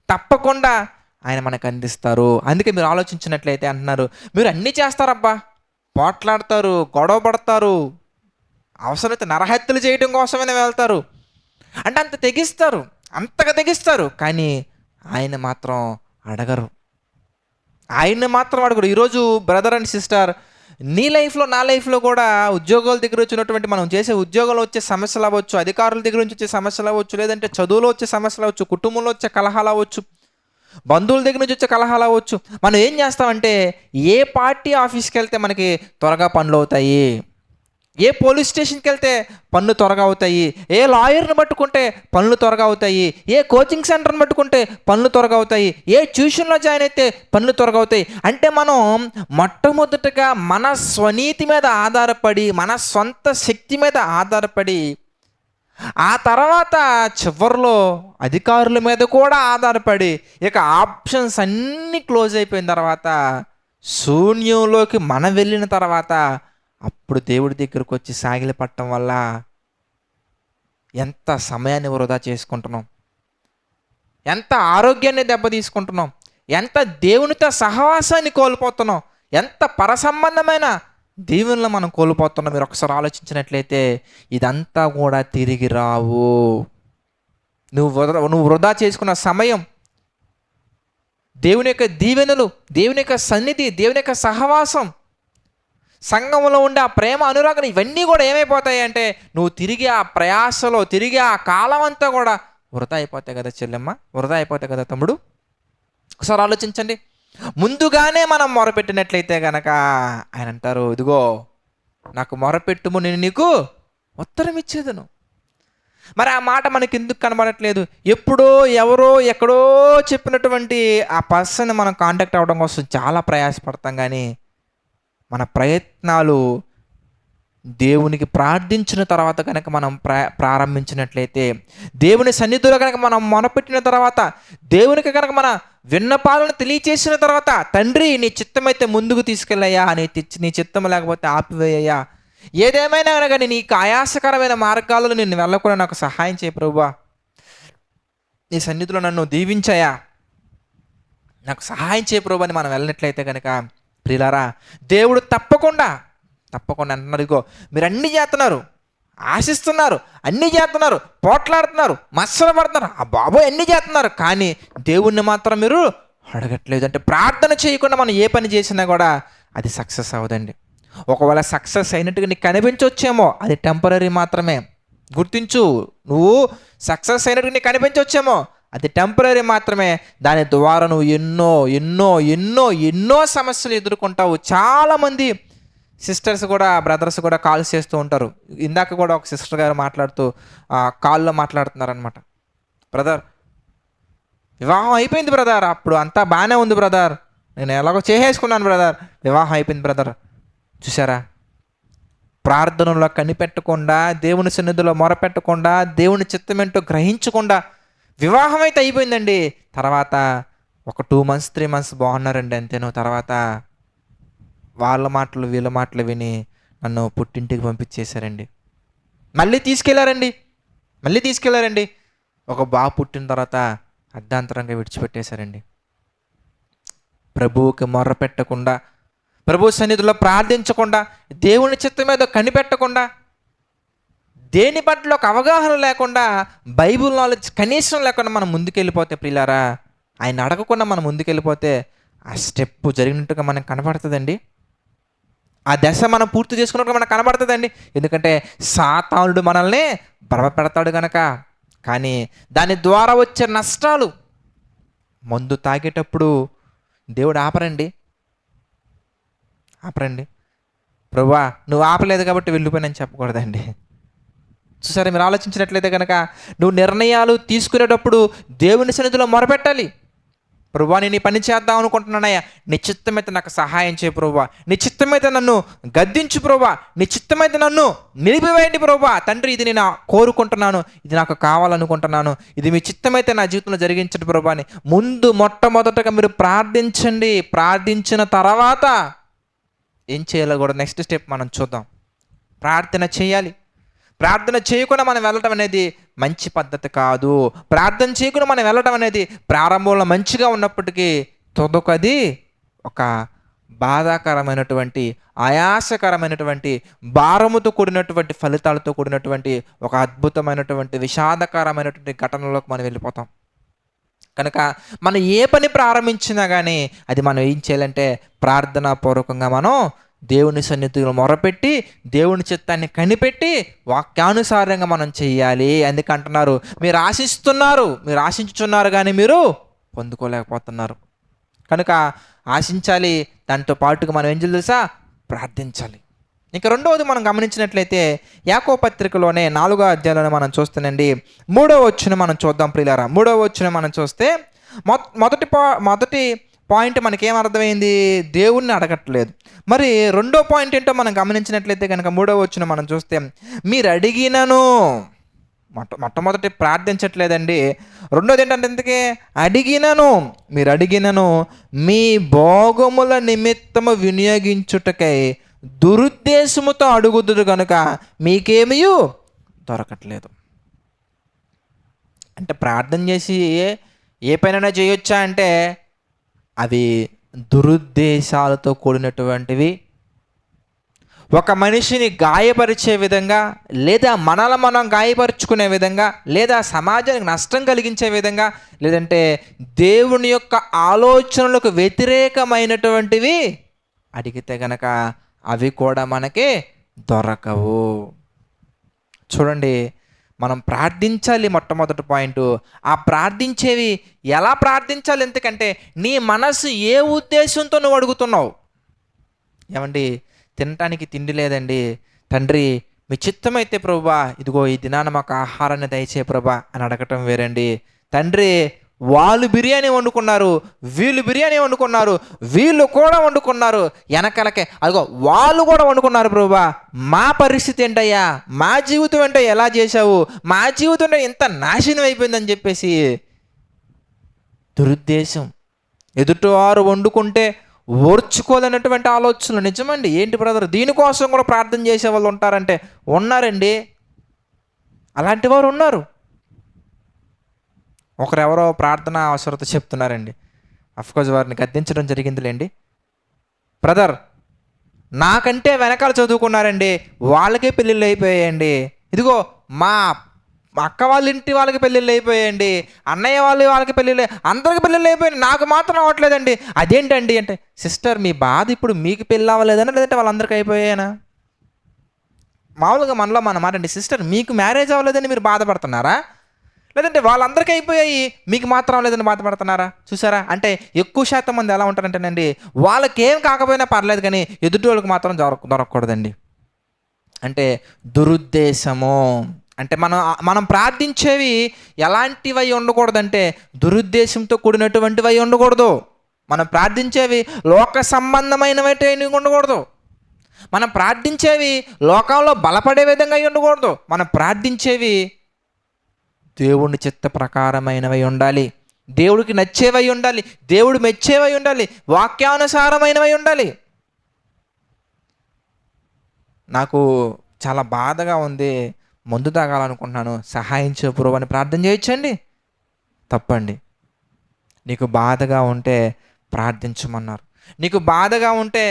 తప్పకుండా ఆయన మనకు అందిస్తారు. అందుకే మీరు ఆలోచించినట్లయితే అంటున్నారు, మీరు అన్నీ చేస్తారబ్బా, పోట్లాడతారు, గొడవ పడతారు, అవసరమైతే నరహత్యలు చేయడం కోసమైనా వెళ్తారు, అంటే అంత తెగిస్తారు, అంతగా తెగిస్తారు. కానీ ఆయన మాత్రం అడగరు, ఆయన్ని మాత్రం అడగరు. ఈరోజు బ్రదర్ అండ్ సిస్టర్, నీ లైఫ్లో నా లైఫ్లో కూడా ఉద్యోగాల దగ్గర వచ్చినటువంటి మనం చేసే ఉద్యోగంలో వచ్చే సమస్యలు అవ్వచ్చు, అధికారుల దగ్గర నుంచి వచ్చే సమస్యలు అవ్వచ్చు, లేదంటే చదువులో వచ్చే సమస్యలు అవ్వచ్చు, కుటుంబంలో వచ్చే కలహాలు అవ్వచ్చు, బంధువుల దగ్గర నుంచి వచ్చే కలహాలు అవ్వచ్చు. మనం ఏం చేస్తామంటే, ఏ పార్టీ ఆఫీస్కి వెళ్తే మనకి త్వరగా పనులు అవుతాయి, ఏ పోలీస్ స్టేషన్కి వెళ్తే పనులు త్వరగా అవుతాయి, ఏ లాయర్ని పట్టుకుంటే పనులు త్వరగా అవుతాయి, ఏ కోచింగ్ సెంటర్ని పట్టుకుంటే పనులు త్వరగా అవుతాయి, ఏ ట్యూషన్లో జాయిన్ అయితే పనులు త్వరగా అవుతాయి. అంటే మనం మొట్టమొదటిగా మన స్వనీతి మీద ఆధారపడి, మన సొంత శక్తి మీద ఆధారపడి, ఆ తర్వాత చివరిలో అధికారుల మీద కూడా ఆధారపడి, ఇక ఆప్షన్స్ అన్నీ క్లోజ్ అయిపోయిన తర్వాత, శూన్యంలోకి మనం వెళ్ళిన తర్వాత, అప్పుడు దేవుడి దగ్గరకు వచ్చి సాగిలి పట్టడం వల్ల ఎంత సమయాన్ని వృధా చేసుకుంటున్నాం, ఎంత ఆరోగ్యాన్ని దెబ్బతీసుకుంటున్నాం, ఎంత దేవునితో సహవాసాన్ని కోల్పోతున్నాం, ఎంత పరసంబంధమైన దీవెనలు మనం కోల్పోతున్నాం. మీరు ఒకసారి ఆలోచించినట్లయితే ఇదంతా కూడా తిరిగి రావు. నువ్వు వృధా చేసుకున్న సమయం, దేవుని యొక్క దీవెనలు, దేవుని యొక్క సన్నిధి, దేవుని యొక్క సహవాసం, సంఘంలో ఉండే ఆ ప్రేమ, అనురాగం, ఇవన్నీ కూడా ఏమైపోతాయి అంటే, నువ్వు తిరిగి ఆ ప్రయాసలో, తిరిగి ఆ కాలం అంతా కూడా వృధా అయిపోతాయి కదా చెల్లెమ్మ, వృధా అయిపోతాయి కదా తమ్ముడు. ఒకసారి ఆలోచించండి. ముందుగానే మనం మొరపెట్టినట్లయితే కనుక ఆయన అంటారు, ఇదిగో నాకు మొరపెట్టుము, నేను నీకు ఉత్తరం ఇచ్చేదను. మరి ఆ మాట మనకి ఎందుకు కనబడట్లేదు? ఎప్పుడో ఎవరో ఎక్కడో చెప్పినటువంటి ఆ పర్సన్ మనం కాంటాక్ట్ అవ్వడం కోసం చాలా ప్రయాసపడతాం, కానీ మన ప్రయత్నాలు దేవునికి ప్రార్థించిన తర్వాత కనుక మనం ప్రారంభించినట్లయితే, దేవుని సన్నిధిలో కనుక మనం మొనపెట్టిన తర్వాత, దేవునికి కనుక మన విన్నపాలను తెలియచేసిన తర్వాత, తండ్రి నీ చిత్తమైతే ముందుకు తీసుకెళ్ళయ్యా, నీ చిత్తం లేకపోతే ఆపివేయ్యా, ఏదేమైనా కానీ నీకు ఆయాసకరమైన మార్గాలలో నేను వెళ్ళకుండా నాకు సహాయం చేయ ప్రభువా, నీ సన్నిధిలో నన్ను దీవించయ్యా, నాకు సహాయం చేయ ప్రభు అని మనం వెళ్ళినట్లయితే కనుక, ప్రియులారా, దేవుడు తప్పకుండా అంటున్నారు, ఇగో మీరు అన్నీ చేస్తున్నారు, ఆశిస్తున్నారు, అన్నీ చేస్తున్నారు, పోట్లాడుతున్నారు, మత్సర పడుతున్నారు, ఆ బాబోయ్ అన్నీ చేస్తున్నారు, కానీ దేవుణ్ణి మాత్రం మీరు అడగట్లేదు. అంటే ప్రార్థన చేయకుండా మనం ఏ పని చేసినా కూడా అది సక్సెస్ అవ్వదండి. ఒకవేళ సక్సెస్ అయినట్టుగా నీకు కనిపించవచ్చేమో, అది టెంపరీ మాత్రమే. గుర్తించు, నువ్వు సక్సెస్ అయినట్టుగా నీకు కనిపించవచ్చేమో, అది టెంపరీ మాత్రమే. దాని ద్వారా నువ్వు ఎన్నో ఎన్నో ఎన్నో ఎన్నో సమస్యలు ఎదుర్కొంటావు. చాలామంది సిస్టర్స్ కూడా, బ్రదర్స్ కూడా కాల్స్ చేస్తూ ఉంటారు. ఇందాక కూడా ఒక సిస్టర్ గారు మాట్లాడుతూ కాల్లో మాట్లాడుతున్నారనమాట, బ్రదర్ వివాహం అయిపోయింది బ్రదర్, అప్పుడు అంతా బాగానే ఉంది బ్రదర్, నేను ఎలాగో చేసేసుకున్నాను బ్రదర్, వివాహం అయిపోయింది బ్రదర్. చూసారా, ప్రార్థనలో కనిపెట్టకుండా, దేవుని సన్నిధిలో మొరపెట్టకుండా, దేవుని చిత్తమేంటో గ్రహించకుండా వివాహం అయితే అయిపోయిందండి. తర్వాత ఒక 2 months 3 months బాగున్నారండి అంతేనో, తర్వాత వాళ్ళ మాటలు వీళ్ళ మాటలు విని నన్ను పుట్టింటికి పంపించేశారండి. మళ్ళీ తీసుకెళ్లారండి. ఒక బాబు పుట్టిన తర్వాత అర్ధాంతరంగా విడిచిపెట్టేశారండి. ప్రభువుకి మొర్ర పెట్టకుండా, ప్రభు సన్నిధిలో ప్రార్థించకుండా, దేవుని చిత్తం మీద కనిపెట్టకుండా, దేని పట్ల ఒక అవగాహన లేకుండా, బైబుల్ నాలెడ్జ్ కనీసం లేకుండా మనం ముందుకెళ్ళిపోతే, ప్రియులారా, ఆయన అడగకుండా మనం ముందుకెళ్ళిపోతే ఆ స్టెప్ జరిగినట్టుగా మనకు కనబడుతుందండి. ఆ దశ మనం పూర్తి చేసుకున్నట్టుగా మనకు కనబడుతుందండి. ఎందుకంటే సాతానుడు మనల్ని భ్రమపెడతాడు కనుక. కానీ దాని ద్వారా వచ్చే నష్టాలు, మందు తాగేటప్పుడు దేవుడు ఆపరండి. ప్రభువా నువ్వు ఆపలేదు కాబట్టి వెళ్ళిపోయినని చెప్పకూడదండి. చూసారా, మీరు ఆలోచించినట్లయితే కనుక నువ్వు నిర్ణయాలు తీసుకునేటప్పుడు దేవుని సన్నిధిలో మొరపెట్టాలి. ప్రభువా నేను ఈ పని చేద్దాం అనుకుంటున్నానయ్యా, నీ చిత్తమైతే నాకు సహాయం చేయ ప్రభువా, నీ చిత్తమైతే నన్ను గద్దించు ప్రభువా, నీ చిత్తమైతే నన్ను నిలిపివేయండి ప్రభువా, తండ్రి ఇది నేను కోరుకుంటున్నాను, ఇది నాకు కావాలనుకుంటున్నాను, ఇది మీ చిత్తమైతే నా జీవితంలో జరిగించండి ప్రభువా అని మొట్టమొదటగా మీరు ప్రార్థించండి. ప్రార్థించిన తర్వాత ఏం చేయాలో కూడా నెక్స్ట్ స్టెప్ మనం చూద్దాం. ప్రార్థన చేయాలి. ప్రార్థన చేయకుండా మనం వెళ్ళటం అనేది మంచి పద్ధతి కాదు. ప్రార్థన చేయకుండా మనం వెళ్ళటం అనేది ప్రారంభంలో మంచిగా ఉన్నప్పటికీ తొదకది ఒక బాధాకరమైనటువంటి, ఆయాసకరమైనటువంటి, భారముతో కూడినటువంటి, ఫలితాలతో కూడినటువంటి ఒక అద్భుతమైనటువంటి, విషాదకరమైనటువంటి ఘటనలోకి మనం వెళ్ళిపోతాం. కనుక మనం ఏ పని ప్రారంభించినా కానీ అది మనం ఏం చేయాలంటే ప్రార్థనాపూర్వకంగా మనం దేవుని సన్నిధిలో మొరపెట్టి దేవుని చిత్తాన్ని కనిపెట్టి వాక్యానుసారంగా మనం చెయ్యాలి. అందుకంటున్నారు, మీరు ఆశించుచున్నారు కానీ మీరు పొందుకోలేకపోతున్నారు. కనుక ఆశించాలి, దాంతో పాటుగా మనం ఏం చేయాలి తెలుసా? ప్రార్థించాలి. ఇంకా రెండవది మనం గమనించినట్లయితే యాకోబు పత్రికలోనే 4వ అధ్యాయంలో మనం చూస్తానండి, 3వ వచనం మనం చూద్దాం ప్రియులారా. 3వ వచనం మనం చూస్తే మొదటి పాయింట్ మనకేం అర్థమైంది? దేవుణ్ణి అడగట్లేదు. మరి రెండో పాయింట్ ఏంటో మనం గమనించినట్లయితే కనుక 3వ వచనం మనం చూస్తే, మీరు అడిగినను, మొట్టమొదటి ప్రార్థించట్లేదండి. రెండోది ఏంటంటే ఎందుకే అడిగినను, మీరు అడిగినను మీ భోగముల నిమిత్తము వినియోగించుటకై దురుద్దేశముతో అడుగుదురు కనుక మీకేమీ దొరకట్లేదు. అంటే ప్రార్థన చేసి ఏ పనైనా చేయొచ్చా అంటే అవి దురుద్దేశాలతో కూడినటువంటివి. ఒక మనిషిని గాయపరిచే విధంగా, లేదా మనల్ని మనం గాయపరుచుకునే విధంగా, లేదా సమాజానికి నష్టం కలిగించే విధంగా, లేదంటే దేవుని యొక్క ఆలోచనలకు వ్యతిరేకమైనటువంటివి అడిగితే గనక అవి కూడా మనకి దొరకవు. చూడండి, మనం ప్రార్థించాలి. మొట్టమొదటి పాయింట్, ఆ ప్రార్థించేవి ఎలా ప్రార్థించాలి? ఎందుకంటే నీ మనసు ఏ ఉద్దేశంతో నువ్వు అడుగుతున్నావు. ఏమండి, తినటానికి తిండి లేదండి, తండ్రి మీ చిత్తమైతే ప్రభువా ఇదిగో ఈ దినాన మాకు ఆహారాన్ని దయచే ప్రభా అని అడగటం వేరండి. తండ్రి వాళ్ళు బిర్యానీ వండుకున్నారు, వీళ్ళు బిర్యానీ వండుకున్నారు, వీళ్ళు కూడా వండుకున్నారు, వెనకలకే అదిగో వాళ్ళు కూడా వండుకున్నారు ప్రభువా, మా పరిస్థితి ఏంటయ్యా, మా జీవితం ఏంటో ఎలా చేశావు, మా జీవితం ఎంత నాశనం అయిపోయిందని చెప్పేసి దురుద్దేశం. ఎదుటివారు వండుకుంటే ఓర్చుకోలేనటువంటి ఆలోచనలు. నిజమండి. ఏంటి బ్రదర్, దీనికోసం కూడా ప్రార్థన చేసే వాళ్ళు ఉంటారంటే ఉన్నారండి, అలాంటి వారు ఉన్నారు. ఒకరెవరో ప్రార్థన అవసరత చెప్తున్నారండి. అఫ్కోర్స్ వారిని గద్దించడం జరిగిందిలేండి. బ్రదర్, నాకంటే వెనకాల చదువుకున్నారండి, వాళ్ళకే పెళ్ళిళ్ళు అయిపోయాయండి, ఇదిగో మా అక్క వాళ్ళ ఇంటి వాళ్ళకి పెళ్ళిళ్ళు అయిపోయాయండి, అన్నయ్య వాళ్ళకి పెళ్ళిళ్ళు, అందరికి పెళ్ళిళ్ళు అయిపోయాయి, నాకు మాత్రం అవ్వట్లేదండి. అదేంటండి అంటే, సిస్టర్ మీ బాధ ఇప్పుడు మీకు పెళ్ళి అవ్వలేదనా లేదంటే వాళ్ళందరికీ అయిపోయాయనా? మామూలుగా మనలో మన మాట అండి, సిస్టర్ మీకు మ్యారేజ్ అవ్వలేదని మీరు బాధపడుతున్నారా, లేదంటే వాళ్ళందరికీ అయిపోయాయి మీకు మాత్రం అవ్వలేదని బాధపడుతున్నారా? చూసారా, అంటే ఎక్కువ శాతం మంది ఎలా ఉంటారంటేనండి, వాళ్ళకేం కాకపోయినా పర్లేదు కానీ ఎదుటి వాళ్ళకి మాత్రం దొరకకూడదండి. అంటే దురుద్దేశము. అంటే మనం ప్రార్థించేవి ఎలాంటివై ఉండకూడదంటే దురుద్దేశంతో కూడినటువంటివై ఉండకూడదు. మనం ప్రార్థించేవి లోక సంబంధమైనవి ఉండకూడదు. మనం ప్రార్థించేవి లోకంలో బలపడే విధంగా ఉండకూడదు. మనం ప్రార్థించేవి దేవుని చిత్త ప్రకారమైనవై ఉండాలి, దేవుడికి నచ్చేవై ఉండాలి, దేవుడు మెచ్చేవై ఉండాలి, వాక్యానుసారమైనవై ఉండాలి. నాకు చాలా బాధగా ఉంది, మందు తాగాలనుకుంటున్నాను, సహాయం చేయ ప్రభువా అని ప్రార్థన చేయొచ్చండి? తప్పండి. నీకు బాధగా ఉంటే ప్రార్థించమన్నారు, నీకు బాధగా ఉంటే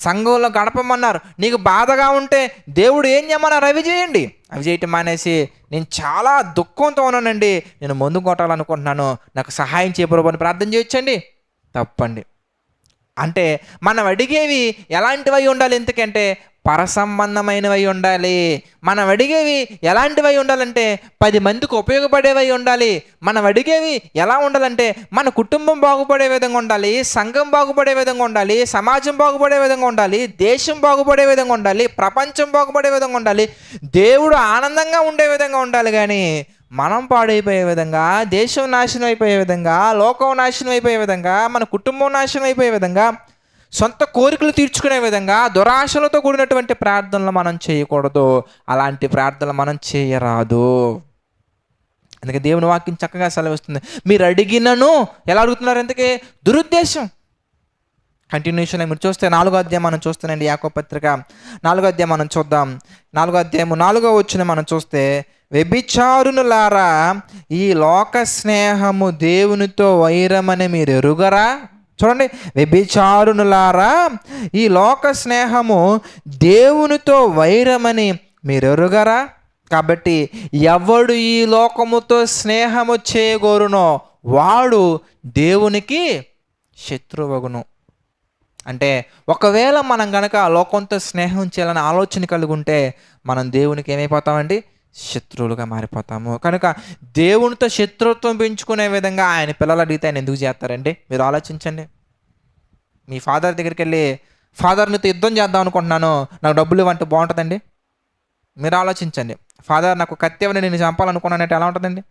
సంఘంలో గడపమన్నారు, నీకు బాధగా ఉంటే దేవుడు ఏం చేయమన్నారు అవి చేయండి. అవి చేయటం మానేసి నేను చాలా దుఃఖంతో ఉన్నానండి, నేను మందు కొట్టాలనుకుంటున్నాను, నాకు సహాయం చేయ ప్రభువా అని ప్రార్థన చేయొచ్చండి? తప్పండి. అంటే మనం అడిగేవి ఎలాంటివై ఉండాలి? ఎందుకంటే పరసంబంధమైనవై ఉండాలి. మనం అడిగేవి ఎలాంటివై ఉండాలంటే 10 మందికి ఉపయోగపడేవై ఉండాలి. మనం అడిగేవి ఎలా ఉండాలంటే మన కుటుంబం బాగుపడే విధంగా ఉండాలి, సంఘం బాగుపడే విధంగా ఉండాలి, సమాజం బాగుపడే విధంగా ఉండాలి, దేశం బాగుపడే విధంగా ఉండాలి, ప్రపంచం బాగుపడే విధంగా ఉండాలి, దేవుడు ఆనందంగా ఉండే విధంగా ఉండాలి. కానీ మనం పాడైపోయే విధంగా, దేశం నాశనం అయిపోయే విధంగా, లోకం నాశనం అయిపోయే విధంగా, మన కుటుంబం నాశనం అయిపోయే విధంగా, సొంత కోరికలు తీర్చుకునే విధంగా దురాశలతో కూడినటువంటి ప్రార్థనలు మనం చేయకూడదు. అలాంటి ప్రార్థనలు మనం చేయరాదు. అందుకే దేవుని వాక్యం చక్కగా సెలవిస్తుంది, మీరు అడిగినను ఎలా అడుగుతున్నారు? ఎందుకే? దురుద్దేశం. కంటిన్యూషన్ మీరు చూస్తే 4వ అధ్యాయం మనం చూస్తానండి. యాకోబు పత్రిక 4వ అధ్యాయం మనం చూద్దాం. 4వ అధ్యాయము 4వ వచనం మనం చూస్తే, వ్యభిచారునులారా ఈ లోక స్నేహము దేవునితో వైరమని మీరు ఎరుగరా? చూడండి, వ్యభిచారునులారా ఈ లోక స్నేహము దేవునితో వైరమని మీరు ఎరుగరా? కాబట్టి ఎవడు ఈ లోకముతో స్నేహము చేయగోరునో వాడు దేవునికి శత్రువగును. అంటే ఒకవేళ మనం గనక లోకంతో స్నేహం చేయాలని ఆలోచన కలిగి ఉంటే మనం దేవునికి ఏమైపోతామండి? శత్రువులుగా మారిపోతాము. కనుక దేవునితో శత్రుత్వం పెంచుకునే విధంగా ఆయన పిల్లలు అడిగితే ఆయన ఎందుకు చేస్తారండి? మీరు ఆలోచించండి. మీ ఫాదర్ దగ్గరికి వెళ్ళి, ఫాదర్ నీతో యుద్ధం చేద్దాం అనుకుంటున్నాను, నాకు డబ్బులు ఇవ్వంటే బాగుంటుందండి? మీరు ఆలోచించండి. ఫాదర్ నాకు కత్తి ఇవ్వని, నేను చంపాలనుకున్నానంటే ఎలా ఉంటుందండి?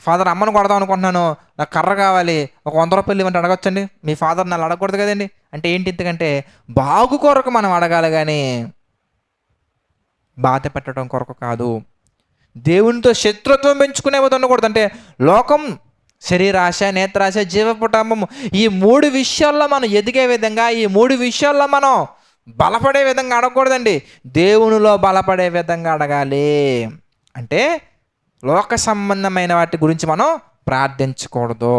ఫాదర్ అమ్మను కొడదాం అనుకుంటున్నాను, నాకు కర్ర కావాలి, ఒక 100 రూపాయలు ఇవ్వంటే అడగొచ్చండి? మీ ఫాదర్ నన్ను అడగకూడదు కదండి. అంటే ఏంటి? ఎందుకంటే బాగు కొరకు మనం అడగాలి కానీ బాధ పెట్టడం కొరకు కాదు. దేవునితో శత్రుత్వం పెంచుకునే విధంగా ఉండకూడదు. అంటే లోకం, శరీరాశ, నేత్రాశ, జీవపుటంబము, ఈ 3 విషయాల్లో మనం ఎదిగే విధంగా, ఈ 3 విషయాల్లో మనం బలపడే విధంగా అడగకూడదండి. దేవునిలో బలపడే విధంగా అడగాలి. అంటే లోక సంబంధమైన వాటి గురించి మనం ప్రార్థించకూడదు.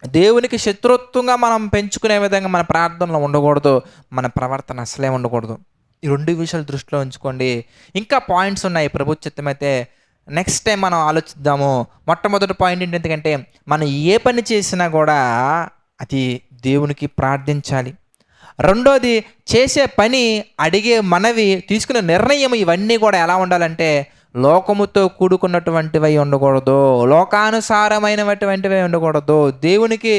దేవునికి శత్రుత్వంగా మనం పెంచుకునే విధంగా మన ప్రార్థనలో ఉండకూడదు. మన ప్రవర్తన అసలే ఉండకూడదు. ఈ 2 విషయాలు దృష్టిలో ఉంచుకోండి. ఇంకా పాయింట్స్ ఉన్నాయి ప్రభు చిత్తమైతే నెక్స్ట్ టైం మనం ఆలోచిద్దాము. మొట్టమొదటి పాయింట్ ఏంటి? ఎందుకంటే మనం ఏ పని చేసినా కూడా అది దేవునికి ప్రార్థించాలి. రెండోది, చేసే పని, అడిగే మనవి, తీసుకునే నిర్ణయం, ఇవన్నీ కూడా ఎలా ఉండాలంటే లోకముతో కూడుకున్నటువంటివి ఉండకూడదు, లోకానుసారమైనటువంటివి ఉండకూడదు, దేవునికి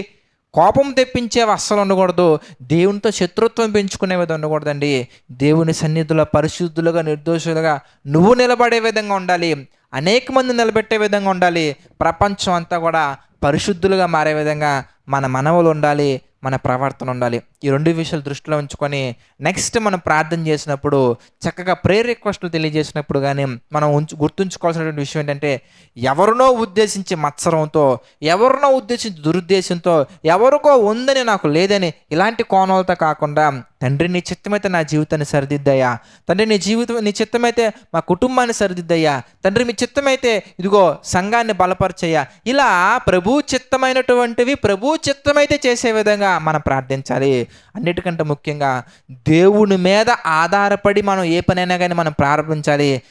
కోపం తెప్పించేవి అస్సలు ఉండకూడదు, దేవునితో శత్రుత్వం పెంచుకునేవి ఉండకూడదండి. దేవుని సన్నిధిలో పరిశుద్ధులుగా, నిర్దోషులుగా నువ్వు నిలబడే విధంగా ఉండాలి. అనేక మంది నిలబెట్టే విధంగా ఉండాలి. ప్రపంచం అంతా కూడా పరిశుద్ధులుగా మారే విధంగా మన మనవులు ఉండాలి, మన ప్రవర్తన ఉండాలి. ఈ 2 విషయాలు దృష్టిలో ఉంచుకొని నెక్స్ట్ మనం ప్రార్థన చేసినప్పుడు, చక్కగా ప్రేయర్ రిక్వెస్ట్లు తెలియజేసినప్పుడు కానీ మనం గుర్తుంచుకోవాల్సినటువంటి విషయం ఏంటంటే, ఎవరినో ఉద్దేశించి మత్సరంతో, ఎవరినో ఉద్దేశించి దురుద్దేశంతో, ఎవరికో ఉందని నాకు లేదని ఇలాంటి కోణాలతో కాకుండా, తండ్రి నీ చిత్తమైతే నా జీవితాన్ని సరిదిద్దయ్యా, తండ్రి నీ చిత్తమైతే మా కుటుంబాన్ని సరిదిద్దయ్యా, తండ్రి మీ చిత్తమైతే ఇదిగో సంఘాన్ని బలపరచయ్యా, ఇలా ప్రభు చిత్తమైనటువంటివి ప్రభు చిత్తమైతే చేసే విధంగా మనం ప్రార్థించాలి. అన్నిటికంటే ముఖ్యంగా దేవుని మీద ఆధారపడి మనం ఏ పనైనా కానీ మనం ప్రారంభించాలి.